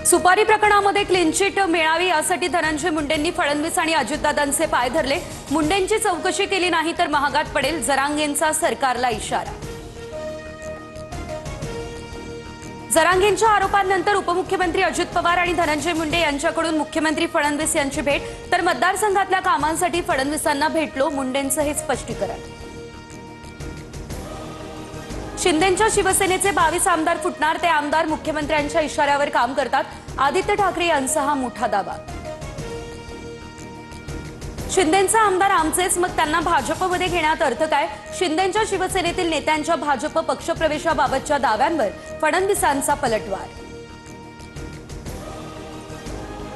सुपारी प्रकरणामध्ये clean chit मिळावी यासाठी धनंजय मुंडेंनी फडणवीस आणि अजितदादांचे पाय धरले। मुंडेंची चौकशी केली नाही तर महागात पडेल, जरांगेंचा सरकारला इशारा। जरांगेंच्या आरोपांनंतर उपमुख्यमंत्री अजित पवार आणि धनंजय मुंडे यांच्याकडून मुख्यमंत्री फडणवीस यांची भेट, तर मतदारसंघातल्या कामांसाठी फडणवीसांना भेटलो, मुंडेंचं हे स्पष्टीकरण। शिंदेंच्या शिवसेनेचे 22 आमदार फुटणार, ते आमदार मुख्यमंत्र्यांच्या इशाऱ्यावर काम करतात, आदित्य ठाकरे यांचा हा मोठा दावा। शिंदेंचा आमदार आमचेच, मग त्यांना भाजपमध्ये घेण्यात अर्थ काय? शिंदेंच्या शिवसेनेतील नेत्यांच्या भाजप पक्षप्रवेशाबाबतच्या दाव्यांवर फडणवीसांचा पलटवार।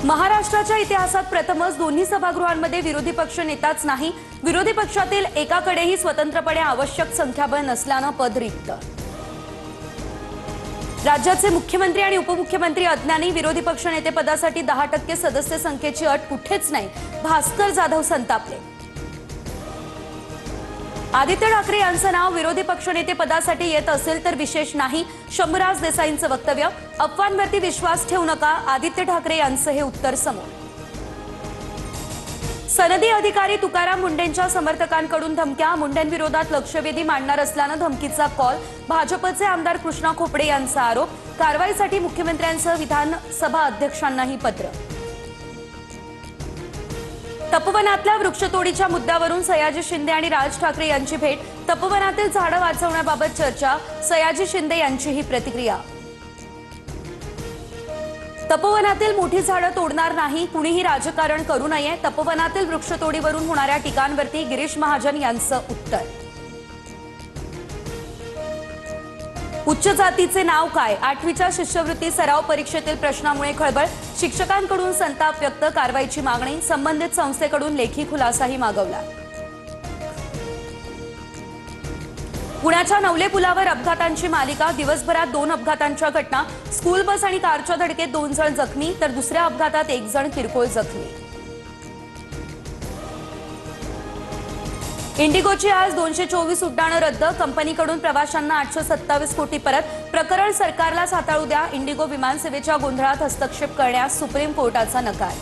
महाराष्ट्राच्या इतिहासात प्रथमच दोन्ही सभागृहांमध्ये विरोधी पक्ष नेताच नाही, विरोधी पक्षातील एकाकडेही स्वतंत्रपणे आवश्यक संख्याबळ नसल्यानं पद रिक्त। राज्याचे मुख्यमंत्री आणि उपमुख्यमंत्री अज्ञानी, विरोधी पक्षनेतेपदासाठी 10% सदस्य संख्येची अट कुठेच नाही, भास्कर जाधव संतापले। आदित्य ठाकरे यांचं नाव विरोधी पक्षनेतेपदासाठी येत असेल तर विशेष नाही, शंभूराज देसाईंचं वक्तव्य। अफवांवरती विश्वास ठेवू नका, आदित्य ठाकरे यांचं हे उत्तर समोर। सनदी अधिकारी तुकाराम मुंडेंच्या समर्थकांकडून धमक्या, मुंडेंविरोधात लक्षवेधी मांडणार असल्यानं धमकीचा कॉल। भाजपचे आमदार कृष्णा खोपडे यांचा आरोप, कारवाईसाठी मुख्यमंत्र्यांसह विधानसभा अध्यक्षांनाही पत्र। तपोवनातल्या वृक्षतोडीच्या मुद्द्यावरून सयाजी शिंदे आणि राज ठाकरे यांची भेट, तपोवनातील झाडं वाचवण्याबाबत चर्चा, सयाजी शिंदे यांची ही प्रतिक्रिया। तपोवनातील मोठी झाडं तोडणार नाही, कुणीही राजकारण करू नये, तपोवनातील वृक्षतोडीवरून होणाऱ्या टीकांवरती गिरीश महाजन यांचं उत्तर। उच्च जातीचे नाव काय? 8वीच्या शिष्यवृत्ती सराव परीक्षेतील प्रश्नामुळे खळबळ, शिक्षकांकडून संताप व्यक्त, कारवाईची मागणी, संबंधित संस्थेकडून लेखी खुलासाही मागवला। पुण्याच्या नवले पुलावर अपघातांची मालिका, दिवसभरात 2 अपघातांच्या घटना, स्कूल बस आणि कारच्या धडकेत 2 जण जखमी, तर दुसऱ्या अपघातात 1 जण किरकोळ जखमी। इंडिगोची आज 224 उड्डाणं रद्द, कंपनीकडून प्रवाशांना 827 कोटी परत, प्रकरण सरकारलाच हाताळू द्या, इंडिगो विमानसेवेच्या गोंधळात हस्तक्षेप करण्यास सुप्रीम कोर्टाचा नकार।